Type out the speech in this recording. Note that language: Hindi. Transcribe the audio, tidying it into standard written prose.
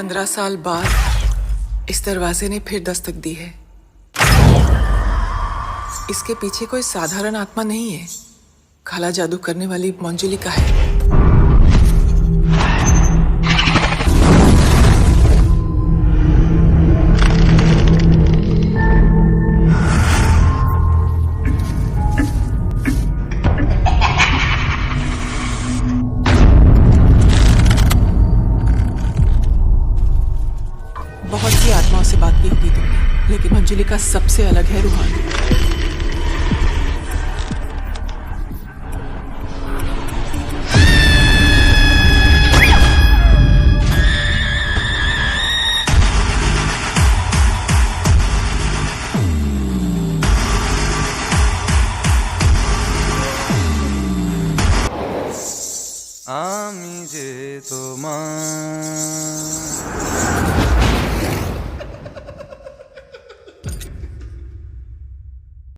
15 साल बाद इस दरवाजे ने फिर दस्तक दी है। इसके पीछे कोई साधारण आत्मा नहीं है, काला जादू करने वाली मंजुलिका है। बहुत सी आत्माओं से बात की होगी तुमने, लेकिन मंजुलिका सबसे अलग है रूहान। আমি যে তোমার